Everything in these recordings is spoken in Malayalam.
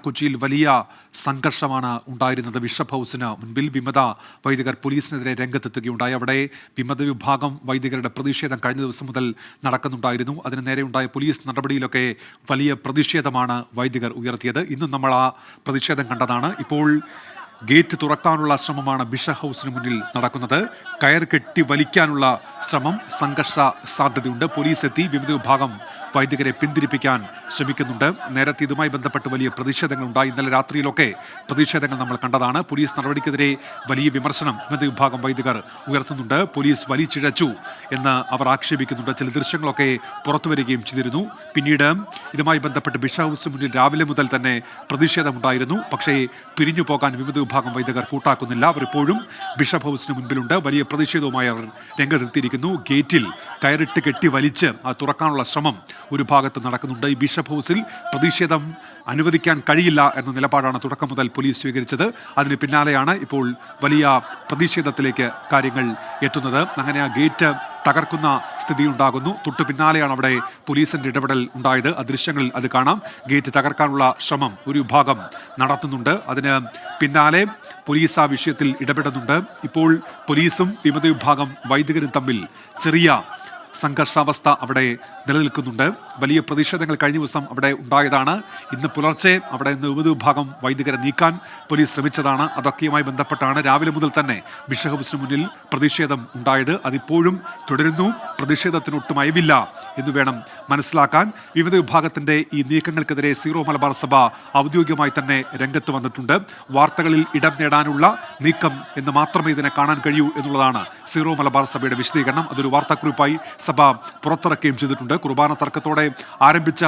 കൊച്ചിയിൽ വലിയ സംഘർഷമാണ് ഉണ്ടായിരുന്നത്. ബിഷപ്പ് ഹൗസിന് മുൻപിൽ വിമത വൈദികർ പോലീസിനെതിരെ രംഗത്തെത്തുകയുണ്ടായി. അവിടെ വിമത വിഭാഗം വൈദികരുടെ പ്രതിഷേധം കഴിഞ്ഞ ദിവസം മുതൽ നടക്കുന്നുണ്ടായിരുന്നു. അതിന് നേരെയുണ്ടായ പോലീസ് നടപടിയിലൊക്കെ വലിയ പ്രതിഷേധമാണ് വൈദികർ ഉയർത്തിയത്. ഇന്നും നമ്മൾ ആ പ്രതിഷേധം കണ്ടതാണ്. ഇപ്പോൾ ഗേറ്റ് തുറക്കാനുള്ള ശ്രമമാണ് ബിഷപ്പ് ഹൗസിന് മുന്നിൽ നടക്കുന്നത്. കയർ കെട്ടി വലിക്കാനുള്ള ശ്രമം, സംഘർഷ സാധ്യതയുണ്ട്. പോലീസ് എത്തി വിമത വിഭാഗം വൈദികരെ പിന്തിരിപ്പിക്കാൻ ശ്രമിക്കുന്നുണ്ട്. നേരത്തെ ഇതുമായി ബന്ധപ്പെട്ട് വലിയ പ്രതിഷേധങ്ങൾ ഉണ്ടായി. ഇന്നലെ രാത്രിയിലൊക്കെ പ്രതിഷേധങ്ങൾ നമ്മൾ കണ്ടതാണ്. പോലീസ് നടപടിക്കെതിരെ വലിയ വിമർശനം വിമത വിഭാഗം വൈദികർ ഉയർത്തുന്നുണ്ട്. പോലീസ് വലിച്ചിഴച്ചു എന്ന് അവർ ആക്ഷേപിക്കുന്നുണ്ട്. ചില ദൃശ്യങ്ങളൊക്കെ പുറത്തു വരികയും ചെയ്തിരുന്നു. പിന്നീട് ഇതുമായി ബന്ധപ്പെട്ട് ബിഷപ്പ് ഹൗസിന് മുന്നിൽ രാവിലെ മുതൽ തന്നെ പ്രതിഷേധമുണ്ടായിരുന്നു. പക്ഷേ പിരിഞ്ഞു പോകാൻ വിമത വിഭാഗം വൈദികർ കൂട്ടാക്കുന്നില്ല. അവർ ഇപ്പോഴും ബിഷപ്പ് ഹൗസിന് മുൻപിലുണ്ട്. വലിയ പ്രതിഷേധവുമായി അവർ രംഗത്തെത്തിയിരിക്കുന്നു. ഗേറ്റിൽ കയറിട്ട് കെട്ടി വലിച്ച് തുറക്കാനുള്ള ശ്രമം ഒരു ഭാഗത്ത് നടക്കുന്നുണ്ട്. ഈ ബിഷപ്പ് ഹൗസിൽ പ്രതിഷേധം അനുവദിക്കാൻ കഴിയില്ല എന്ന നിലപാടാണ് തുടക്കം മുതൽ പോലീസ് സ്വീകരിച്ചത്. അതിന് പിന്നാലെയാണ് ഇപ്പോൾ വലിയ പ്രതിഷേധത്തിലേക്ക് കാര്യങ്ങൾ എത്തുന്നത്. അങ്ങനെ ആ ഗേറ്റ് തകർക്കുന്ന സ്ഥിതി ഉണ്ടാകുന്നു. തൊട്ടു പിന്നാലെയാണ് അവിടെ പോലീസിന്റെ ഇടപെടൽ ഉണ്ടായത്. ആ ദൃശ്യങ്ങളിൽ അത് കാണാം. ഗേറ്റ് തകർക്കാനുള്ള ശ്രമം ഒരു വിഭാഗം നടത്തുന്നുണ്ട്. അതിന് പിന്നാലെ പോലീസ് ആ വിഷയത്തിൽ ഇടപെടുന്നുണ്ട്. ഇപ്പോൾ പോലീസും വിമത വിഭാഗം വൈദികരും തമ്മിൽ ചെറിയ സംഘർഷാവസ്ഥ അവിടെ നിലനിൽക്കുന്നുണ്ട്. വലിയ പ്രതിഷേധങ്ങൾ കഴിഞ്ഞ ദിവസം അവിടെ ഉണ്ടായതാണ്. ഇന്ന് പുലർച്ചെ അവിടെ നിന്ന് വിമത വിഭാഗം വൈദികരെ നീക്കാൻ പോലീസ് ശ്രമിച്ചതാണ്. അതൊക്കെയുമായി ബന്ധപ്പെട്ടാണ് രാവിലെ മുതൽ തന്നെ ബിഷപ്പ് ഹൗസിന് മുന്നിൽ പ്രതിഷേധം ഉണ്ടായത്. അതിപ്പോഴും തുടരുന്നു. പ്രതിഷേധത്തിനൊട്ടും അയവില്ല എന്ന് വേണം മനസ്സിലാക്കാൻ. വിമത വിഭാഗത്തിന്റെ ഈ നീക്കങ്ങൾക്കെതിരെ സീറോ മലബാർ സഭ ഔദ്യോഗികമായി തന്നെ രംഗത്ത് വന്നിട്ടുണ്ട്. വാർത്തകളിൽ ഇടം നേടാനുള്ള നീക്കം എന്ന് മാത്രമേ ഇതിനെ കാണാൻ കഴിയൂ എന്നുള്ളതാണ് സീറോ മലബാർ സഭയുടെ വിശദീകരണം. അതൊരു വാർത്താക്കുറിപ്പായി സഭ പുറത്തിറക്കുകയും ചെയ്തിട്ടുണ്ട്. കുർബാന തർക്കത്തോടെ ആരംഭിച്ച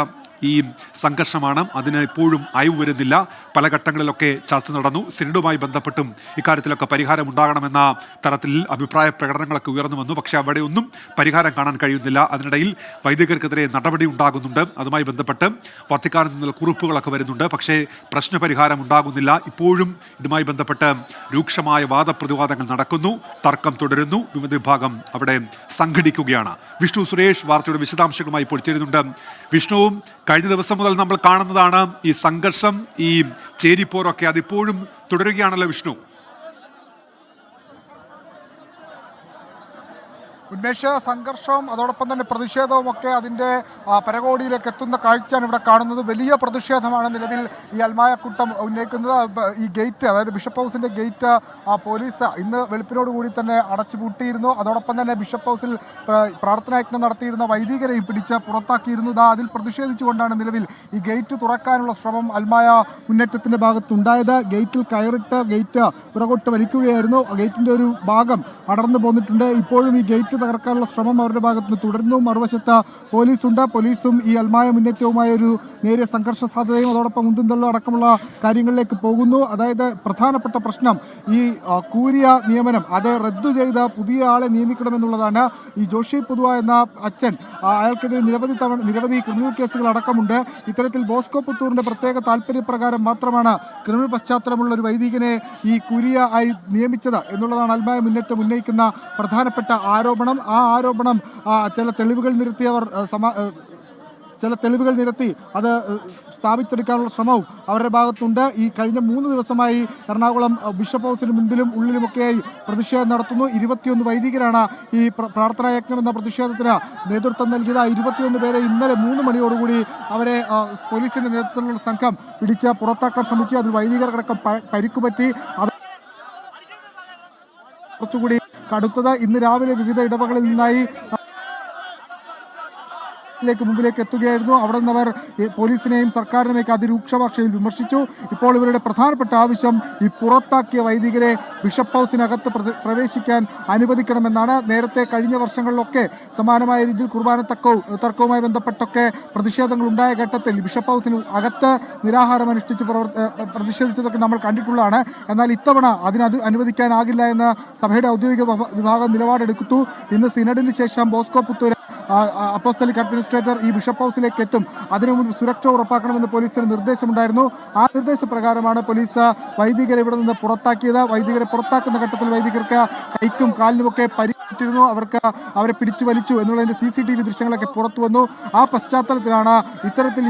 ഈ സംഘർഷമാണ്. അതിന് ഇപ്പോഴും അയവ് വരുന്നില്ല. പല ഘട്ടങ്ങളിലൊക്കെ ചർച്ച നടന്നു. സിനഡുമായി ബന്ധപ്പെട്ടും ഇക്കാര്യത്തിലൊക്കെ പരിഹാരം ഉണ്ടാകണമെന്ന തരത്തിൽ അഭിപ്രായ പ്രകടനങ്ങളൊക്കെ ഉയർന്നു വന്നു. പക്ഷേ അവിടെ ഒന്നും പരിഹാരം കാണാൻ കഴിയുന്നില്ല. അതിനിടയിൽ വൈദികർക്കെതിരെ നടപടി ഉണ്ടാകുന്നുണ്ട്. അതുമായി ബന്ധപ്പെട്ട് വത്തിക്കാനിൽ നിന്നുള്ള കുറിപ്പുകളൊക്കെ വരുന്നുണ്ട്. പക്ഷേ പ്രശ്നപരിഹാരം ഉണ്ടാകുന്നില്ല. ഇപ്പോഴും ഇതുമായി ബന്ധപ്പെട്ട് രൂക്ഷമായ വാദപ്രതിവാദങ്ങൾ നടക്കുന്നു. തർക്കം തുടരുന്നു. വിമത വിഭാഗം അവിടെ സംഘടിക്കുകയാണ്. വിഷ്ണു സുരേഷ് വാർത്തയുടെ വിശദാംശങ്ങളുമായി ഇപ്പോൾ ചേരുന്നുണ്ട്. വിഷ്ണുവും കഴിഞ്ഞ ദിവസം മുതൽ നമ്മൾ കാണുന്നതാണ് ഈ സംഘർഷം, ഈ ചേരിപ്പോരൊക്കെ അതിപ്പോഴും തുടരുകയാണല്ലോ വിഷ്ണു. ഉന്മേഷ സംഘർഷവും അതോടൊപ്പം തന്നെ പ്രതിഷേധവും ഒക്കെ അതിൻ്റെ പരകോടിയിലേക്ക് എത്തുന്ന കാഴ്ചയാണ് ഇവിടെ കാണുന്നത്. വലിയ പ്രതിഷേധമാണ് നിലവിൽ ഈ അൽമായ കൂട്ടം ഉന്നയിക്കുന്നത്. ഈ ഗേറ്റ്, അതായത് ബിഷപ്പ് ഹൗസിൻ്റെ ഗേറ്റ് പോലീസ് ഇന്ന് വെളുപ്പിനോടുകൂടി തന്നെ അടച്ചുപൂട്ടിയിരുന്നു. അതോടൊപ്പം തന്നെ ബിഷപ്പ് ഹൗസിൽ പ്രാർത്ഥനായജ്ഞം നടത്തിയിരുന്ന വൈദികരെയും പിടിച്ച് പുറത്താക്കിയിരുന്നു. അതിൽ പ്രതിഷേധിച്ചുകൊണ്ടാണ് നിലവിൽ ഈ ഗേറ്റ് തുറക്കാനുള്ള ശ്രമം അൽമായ മുന്നേറ്റത്തിൻ്റെ ഭാഗത്തുണ്ടായത്. ഗേറ്റിൽ കയറിട്ട് ഗേറ്റ് പുറകോട്ട് വലിക്കുകയായിരുന്നു. ഗേറ്റിൻ്റെ ഒരു ഭാഗം അടർന്നു പോന്നിട്ടുണ്ട്. ഇപ്പോഴും ഈ ഗേറ്റ് തകർക്കാനുള്ള ശ്രമം അവരുടെ ഭാഗത്ത് നിന്ന് തുടരുന്നു. മറുവശത്ത് പോലീസുണ്ട്. പോലീസും ഈ അൽമായ മുന്നേറ്റവുമായ ഒരു നേരിയ സംഘർഷ സാധ്യതയും അതോടൊപ്പം ഉന്തുന്തള്ളും അടക്കമുള്ള കാര്യങ്ങളിലേക്ക് പോകുന്നു. അതായത് പ്രധാനപ്പെട്ട പ്രശ്നം ഈ കൂരിയ നിയമനം അത് റദ്ദു ചെയ്ത് പുതിയ ആളെ നിയമിക്കണമെന്നുള്ളതാണ്. ഈ ജോഷി പുതുവ എന്ന അച്ഛൻ, അയാൾക്കെതിരെ നിരവധി ക്രിമിനൽ കേസുകൾ അടക്കമുണ്ട്. ഇത്തരത്തിൽ ബോസ്കോ പുത്തൂറിന്റെ പ്രത്യേക താല്പര്യപ്രകാരം മാത്രമാണ് ക്രിമിനൽ പശ്ചാത്തലമുള്ള ഒരു വൈദികനെ ഈ കൂരിയ ആയി നിയമിച്ചത് എന്നുള്ളതാണ് അൽമായ മുന്നേറ്റം ഉന്നയിക്കുന്ന പ്രധാനപ്പെട്ട ആരോപണം. ആ ആരോപണം ചില തെളിവുകൾ നിരത്തി അത് സ്ഥാപിച്ചെടുക്കാനുള്ള ശ്രമവും അവരുടെ ഭാഗത്തുണ്ട്. ഈ കഴിഞ്ഞ 3 ദിവസമായി എറണാകുളം ബിഷപ്പ് ഹൗസിന് മുൻപിലും ഉള്ളിലുമൊക്കെയായി പ്രതിഷേധം നടത്തുന്നു. 21 വൈദികരാണ് ഈ പ്രാർത്ഥനാ യജ്ഞം എന്ന പ്രതിഷേധത്തിന് നേതൃത്വം നൽകിയത്. 21 പേരെ ഇന്നലെ 3 മണിയോടുകൂടി അവരെ പോലീസിന്റെ നേതൃത്വത്തിലുള്ള സംഘം പിടിച്ച് പുറത്താക്കാൻ ശ്രമിച്ചു. അതിൽ വൈദികർക്കടക്കം പരിക്കുപറ്റി. അത് കുറച്ചുകൂടി കടുത്തത് ഇന്ന് രാവിലെ വിവിധ ഇടവകളിൽ നിന്നായി മുമ്പിലേക്ക് എത്തുകയായിരുന്നു. അവിടെ നിന്നവർ പോലീസിനെയും സർക്കാരിനെയൊക്കെ അതിരൂക്ഷ ഭാഷയിൽ വിമർശിച്ചു. ഇപ്പോൾ ഇവരുടെ പ്രധാനപ്പെട്ട ആവശ്യം ഈ പുറത്താക്കിയ വൈദികരെ ബിഷപ്പ് ഹൗസിനകത്ത് പ്രവേശിക്കാൻ അനുവദിക്കണമെന്നാണ്. നേരത്തെ കഴിഞ്ഞ വർഷങ്ങളിലൊക്കെ സമാനമായ രീതിയിൽ കുർബാന തർക്കവുമായി ബന്ധപ്പെട്ടൊക്കെ പ്രതിഷേധങ്ങൾ ഉണ്ടായ ഘട്ടത്തിൽ ബിഷപ്പ് ഹൗസിന് അകത്ത് നിരാഹാരം അനുഷ്ഠിച്ച് പ്രതിഷേധിച്ചതൊക്കെ നമ്മൾ കണ്ടിട്ടുള്ളതാണ്. എന്നാൽ ഇത്തവണ അനുവദിക്കാനാകില്ല എന്ന് സഭയുടെ ഔദ്യോഗിക വിഭാഗം നിലപാടെടുത്തു. ഇന്ന് സിനഡിന് ശേഷം ബോസ്കോ പുത്തൂർ അപ്പോസ്തലിക് അഡ്മിനിസ്ട്രേറ്റർ ഈ ബിഷപ്പ് ഹൗസിലേക്ക് എത്തും. അതിനു മുൻപ് സുരക്ഷ ഉറപ്പാക്കണമെന്ന് പോലീസിന് നിർദ്ദേശമുണ്ടായിരുന്നു. ആ നിർദ്ദേശപ്രകാരമാണ് പോലീസ് വൈദികരെ ഇവിടെ നിന്ന് പുറത്താക്കിയത്. വൈദികരെ പുറത്താക്കുന്ന ഘട്ടത്തിൽ വൈദികർക്ക് കൈക്കും കാലിനുമൊക്കെ ിരുന്നു അവർക്ക് അവരെ പിടിച്ചു വലിച്ചു എന്നുള്ളതിന്റെ CCTV ദൃശ്യങ്ങളൊക്കെ പുറത്തു വന്നു. ആ പശ്ചാത്തലത്തിലാണ് ഇത്തരത്തിൽ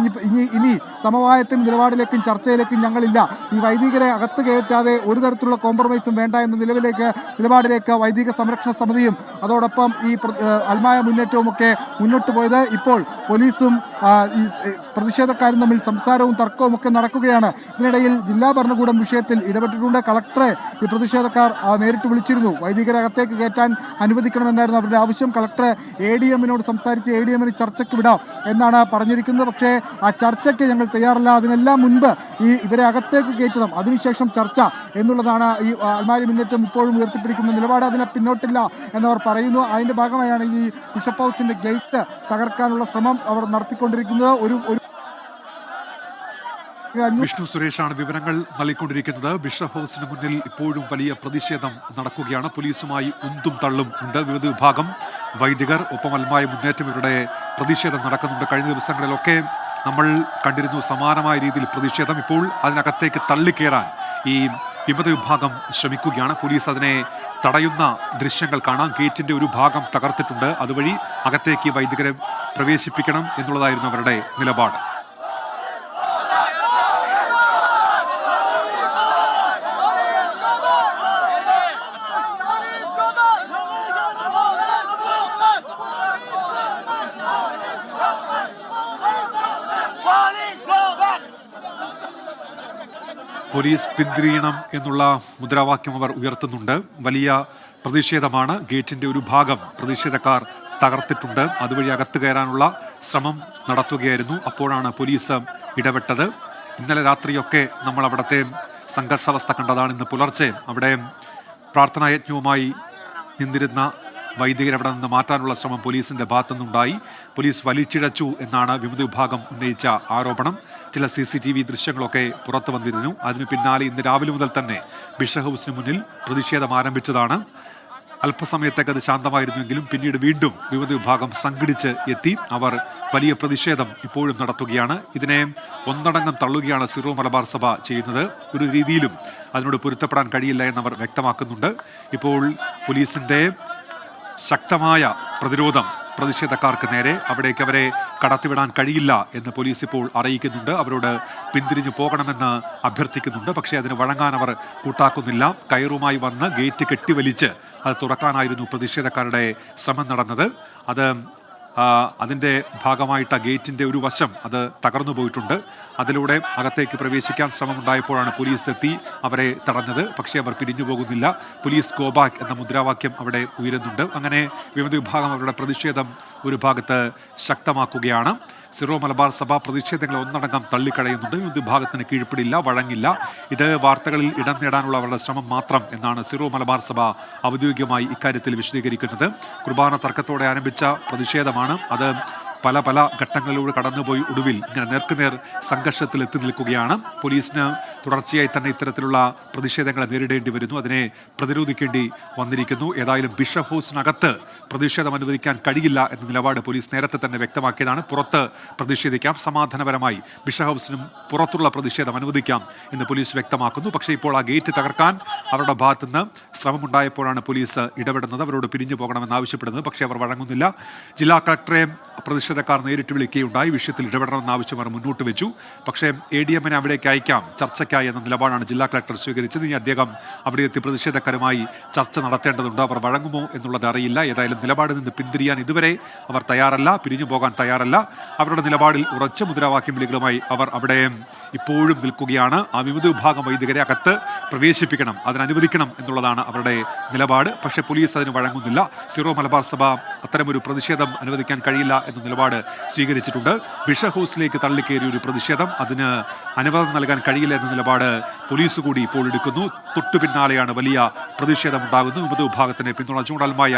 ഇനി സമവായത്തിനും നിലപാടിലേക്കും ചർച്ചയിലേക്കും ഞങ്ങളില്ല, ഈ വൈദികരെ അകത്ത് കയറ്റാതെ ഒരു തരത്തിലുള്ള കോംപ്രമൈസും വേണ്ട എന്ന നിലപാടിലേക്ക് വൈദിക സംരക്ഷണ സമിതിയും അതോടൊപ്പം ഈ അൽമായ മുന്നേറ്റവും ഒക്കെ മുന്നോട്ട് പോയത്. ഇപ്പോൾ പോലീസും ഈ പ്രതിഷേധക്കാരും തമ്മിൽ സംസാരവും തർക്കവും ഒക്കെ നടക്കുകയാണ്. ഇതിനിടയിൽ ജില്ലാ ഭരണകൂടം വിഷയത്തിൽ ഇടപെട്ടിട്ടുണ്ട്. കളക്ടറെ ഈ പ്രതിഷേധക്കാർ നേരിട്ട് വിളിച്ചിരുന്നു. വൈദികരെ അകത്തേക്ക് കയറ്റാൻ അനുവദിക്കണമെന്നായിരുന്നു അവരുടെ ആവശ്യം. കളക്ടറെ ADM-നോട് സംസാരിച്ച് ADM-ന് ചർച്ചയ്ക്ക് വിടാം എന്നാണ് പറഞ്ഞിരിക്കുന്നത്. പക്ഷേ ആ ചർച്ചയ്ക്ക് ഞങ്ങൾ തയ്യാറല്ല, അതിനെല്ലാം മുൻപ് ഇവരെ അകത്തേക്ക് കയറ്റണം, അതിനുശേഷം ചർച്ച എന്നുള്ളതാണ് ഈ അൽമായ മുന്നേറ്റം ഇപ്പോഴും ഉയർത്തിപ്പിടിക്കുന്ന നിലപാട്. അതിനെ പിന്നോട്ടില്ല എന്നവർ പറയുന്നു. അതിന്റെ ഭാഗമായാണ് ഈ ബിഷപ്പ് ഹൗസിന്റെ ഗേറ്റ് തകർക്കാനുള്ള ശ്രമം അവർ നടത്തിക്കൊണ്ടിരിക്കുന്നത്. ഒരു വിഷ്ണു സുരേഷാണ് വിവരങ്ങൾ നൽകിക്കൊണ്ടിരിക്കുന്നത്. ബിഷപ്പ് ഹൗസിന് മുന്നിൽ ഇപ്പോഴും വലിയ പ്രതിഷേധം നടക്കുകയാണ്. പോലീസുമായി ഉന്തും തള്ളും ഉണ്ട്. വിവിധ വിഭാഗം വൈദികർ ഒപ്പം അൽമായ മുന്നേറ്റം ഇവരുടെ പ്രതിഷേധം നടക്കുന്നുണ്ട്. കഴിഞ്ഞ ദിവസങ്ങളിലൊക്കെ നമ്മൾ കണ്ടിരുന്നു സമാനമായ രീതിയിൽ പ്രതിഷേധം. ഇപ്പോൾ അതിനകത്തേക്ക് തള്ളിക്കയറാൻ ഈ വിമത വിഭാഗം ശ്രമിക്കുകയാണ്. പോലീസ് അതിനെ തടയുന്ന ദൃശ്യങ്ങൾ കാണാം. ഗേറ്റിന്റെ ഒരു ഭാഗം തകർത്തിട്ടുണ്ട്. അതുവഴി അകത്തേക്ക് വൈദികരെ പ്രവേശിപ്പിക്കണം എന്നുള്ളതായിരുന്നു അവരുടെ നിലപാട്. പോലീസ് പിന്തിരിയണം എന്നുള്ള മുദ്രാവാക്യം അവർ ഉയർത്തുന്നുണ്ട്. വലിയ പ്രതിഷേധമാണ്. ഗേറ്റിന്റെ ഒരു ഭാഗം പ്രതിഷേധക്കാർ തകർത്തിട്ടുണ്ട്. അതുവഴി അകത്ത് കയറാനുള്ള ശ്രമം നടത്തുകയായിരുന്നു. അപ്പോഴാണ് പോലീസ് ഇടപെട്ടത്. ഇന്നലെ രാത്രിയൊക്കെ നമ്മൾ അവിടുത്തെ സംഘർഷാവസ്ഥ കണ്ടതാണ്. ഇന്ന് പുലർച്ചെ അവിടെ പ്രാർത്ഥനായജ്ഞവുമായി നിന്നിരുന്ന വൈദികരെ അവിടെ നിന്ന് മാറ്റാനുള്ള ശ്രമം പോലീസിന്റെ ഭാഗത്തുനിന്നുണ്ടായി. പോലീസ് വലിച്ചിഴച്ചു എന്നാണ് വിമത വിഭാഗം ഉന്നയിച്ച ആരോപണം. ചില CCTV ദൃശ്യങ്ങളൊക്കെ പുറത്തു വന്നിരുന്നു. അതിന് പിന്നാലെ ഇന്ന് രാവിലെ മുതൽ തന്നെ ബിഷപ്പ് ഹൗസിന് മുന്നിൽ പ്രതിഷേധം ആരംഭിച്ചതാണ്. അല്പസമയത്തേക്ക് അത് ശാന്തമായിരുന്നുവെങ്കിലും പിന്നീട് വീണ്ടും വിമത വിഭാഗം സംഘടിച്ച് എത്തി. അവർ വലിയ പ്രതിഷേധം ഇപ്പോഴും നടത്തുകയാണ്. ഇതിനെ ഒന്നടങ്കം തള്ളുകയാണ് സിറോ മലബാർ സഭ ചെയ്യുന്നത്. ഒരു രീതിയിലും അതിനോട് പൊരുത്തപ്പെടാൻ കഴിയില്ല എന്നവർ വ്യക്തമാക്കുന്നുണ്ട്. ഇപ്പോൾ പോലീസിന്റെ ശക്തമായ പ്രതിരോധം പ്രതിഷേധക്കാർക്ക് നേരെ, അവിടേക്ക് അവരെ കടത്തിവിടാൻ കഴിയില്ല എന്ന് പോലീസ് ഇപ്പോൾ അറിയിക്കുന്നുണ്ട്. അവരോട് പിന്തിരിഞ്ഞു പോകണമെന്ന് അഭ്യർത്ഥിക്കുന്നുണ്ട്. പക്ഷേ അതിന് വഴങ്ങാൻ അവർ കൂട്ടാക്കുന്നില്ല. കയറുമായി വന്ന് ഗേറ്റ് കെട്ടിവലിച്ച് അത് തുറക്കാനായിരുന്നു പ്രതിഷേധക്കാരുടെ ശ്രമം നടന്നത്. അതിൻ്റെ ഭാഗമായിട്ട് ഗേറ്റിൻ്റെ ഒരു വശം അത് തകർന്നു പോയിട്ടുണ്ട്. അതിലൂടെ അകത്തേക്ക് പ്രവേശിക്കാൻ ശ്രമമുണ്ടായപ്പോഴാണ് പോലീസ് എത്തി അവരെ തടഞ്ഞത്. പക്ഷേ അവർ പിരിഞ്ഞു പോകുന്നില്ല. പോലീസ് ഗോ ബാക്ക് എന്ന മുദ്രാവാക്യം അവിടെ ഉയരുന്നുണ്ട്. അങ്ങനെ വിമത വിഭാഗം അവരുടെ പ്രതിഷേധം ഒരു ഭാഗത്ത് ശക്തമാക്കുകയാണ്. സിറോ മലബാർ സഭ പ്രതിഷേധങ്ങളെ ഒന്നടങ്കം തള്ളിക്കളയുന്നുണ്ട്. വിമത വിഭാഗത്തിന് കീഴ്പ്പെടില്ല, വഴങ്ങില്ല. ഇത് വാർത്തകളിൽ ഇടം നേടാനുള്ള അവരുടെ ശ്രമം മാത്രം എന്നാണ് സിറോ മലബാർ സഭ ഔദ്യോഗികമായി ഇക്കാര്യത്തിൽ വിശദീകരിക്കുന്നത്. കുർബാന തർക്കത്തോടെ ആരംഭിച്ച പ്രതിഷേധമാണ്. അത് പല ഘട്ടങ്ങളിലൂടെ കടന്നുപോയി ഒടുവിൽ ഇങ്ങനെ നേർക്കുനേർ സംഘർഷത്തിൽ എത്തി നിൽക്കുകയാണ്. പോലീസിന് തുടർച്ചയായി തന്നെ ഇത്തരത്തിലുള്ള പ്രതിഷേധങ്ങളെ നേരിടേണ്ടി വരുന്നു. അതിനെ പ്രതിരോധിക്കേണ്ടി വന്നിരിക്കുന്നു. ഏതായാലും ബിഷപ്പ് ഹൗസിനകത്ത് പ്രതിഷേധം അനുവദിക്കാൻ കഴിയില്ല എന്ന നിലപാട് പോലീസ് നേരത്തെ തന്നെ വ്യക്തമാക്കിയതാണ്. പുറത്ത് പ്രതിഷേധിക്കാം, സമാധാനപരമായി ബിഷപ്പ് ഹൗസിനും പുറത്തുള്ള പ്രതിഷേധം അനുവദിക്കാം എന്ന് പോലീസ് വ്യക്തമാക്കുന്നു. പക്ഷേ ഇപ്പോൾ ആ ഗേറ്റ് തകർക്കാൻ അവരുടെ ഭാഗത്തുനിന്ന് ശ്രമമുണ്ടായപ്പോഴാണ് പോലീസ് ഇടപെടുന്നത്, അവരോട് പിരിഞ്ഞു പോകണമെന്ന് ആവശ്യപ്പെടുന്നത്. പക്ഷേ അവർ വഴങ്ങുന്നില്ല. ജില്ലാ കളക്ടറെ പ്രതിഷേധക്കാർ നേരിട്ട് വിളിക്കുകയുണ്ടായി. വിഷയത്തിൽ ഇടപെടണമെന്ന ആവശ്യം അവർ മുന്നോട്ട് വെച്ചു. പക്ഷേ ADM-നെ അവിടേക്ക് അയക്കാം ചർച്ചയ്ക്കായി എന്ന നിലപാടാണ് ജില്ലാ കളക്ടർ സ്വീകരിച്ചത്. ഇനി അദ്ദേഹം അവിടെ എത്തി പ്രതിഷേധക്കാരുമായി ചർച്ച നടത്തേണ്ടതുണ്ട്. അവർ വഴങ്ങുമോ എന്നുള്ളത് അറിയില്ല. ഏതായാലും നിലപാടിൽ നിന്ന് പിന്തിരിയാൻ ഇതുവരെ അവർ തയ്യാറല്ല, പിരിഞ്ഞു പോകാൻ തയ്യാറല്ല. അവരുടെ നിലപാടിൽ ഉറച്ച മുദ്രാവാക്യം വിളികളുമായി അവർ അവിടെ ഇപ്പോഴും നിൽക്കുകയാണ്. ആ വിവിധ വിഭാഗം വൈദികരെ അകത്ത് പ്രവേശിപ്പിക്കണം, അതിനനുവദിക്കണം എന്നുള്ളതാണ് അവരുടെ നിലപാട്. പക്ഷേ പോലീസ് അതിന് വഴങ്ങുന്നില്ല. സിറോ മലബാർ സഭ അത്തരമൊരു പ്രതിഷേധം അനുവദിക്കാൻ കഴിയില്ല എന്ന നിലപാട് സ്വീകരിച്ചിട്ടുണ്ട്. ബിഷപ്പ് ഹൗസിലേക്ക് തള്ളിക്കയറിയ ഒരു പ്രതിഷേധം, അതിന് അനുവാദം നൽകാൻ കഴിയില്ല എന്ന നിലപാട് പോലീസ് കൂടി ഇപ്പോൾ എടുക്കുന്നു. തൊട്ടു പിന്നാലെയാണ് വലിയ പ്രതിഷേധം ഉണ്ടാകുന്നത്. വിമത വിഭാഗത്തിനെ പിന്തുണച്ചുകൊണ്ട് അൽമായ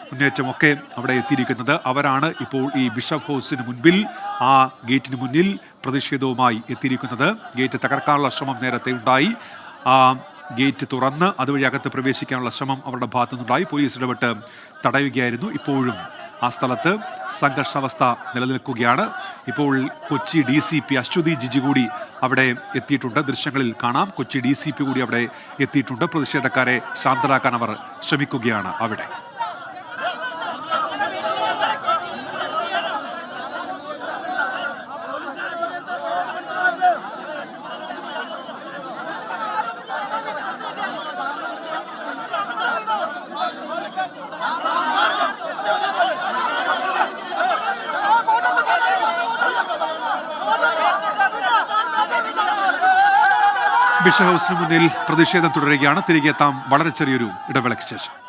മുന്നേറ്റമൊക്കെ അവിടെ എത്തിയിരിക്കുന്നത്. അവരാണ് ഇപ്പോൾ ഈ ബിഷപ്പ് ഹൗസിന് മുൻപിൽ, ആ ഗേറ്റിന് മുന്നിൽ പ്രതിഷേധവുമായി എത്തിയിരിക്കുന്നത്. ഗേറ്റ് തകർക്കാനുള്ള ശ്രമം നേരത്തെ ഉണ്ടായി. ആ ഗേറ്റ് തുറന്ന് അതുവഴി അകത്ത് പ്രവേശിക്കാനുള്ള ശ്രമം അവരുടെ ഭാഗത്തുനിന്നുണ്ടായി. പോലീസ് ഇടപെട്ട് തടയുകയായിരുന്നു. ഇപ്പോഴും ആ സ്ഥലത്ത് സംഘർഷാവസ്ഥ നിലനിൽക്കുകയാണ്. ഇപ്പോൾ കൊച്ചി DCP അശ്വതി ജിജി കൂടി അവിടെ എത്തിയിട്ടുണ്ട്. ദൃശ്യങ്ങളിൽ കാണാം. കൊച്ചി DCP കൂടി അവിടെ എത്തിയിട്ടുണ്ട്. പ്രതിഷേധക്കാരെ ശാന്തരാക്കാൻ അവർ ശ്രമിക്കുകയാണ് അവിടെ. ബിഷപ്പ് ഹൗസിന് മുന്നിൽ പ്രതിഷേധം തുടരുകയാണ്. തിരികെ എത്താം വളരെ ചെറിയൊരു ഇടവേളയ്ക്ക് ശേഷം.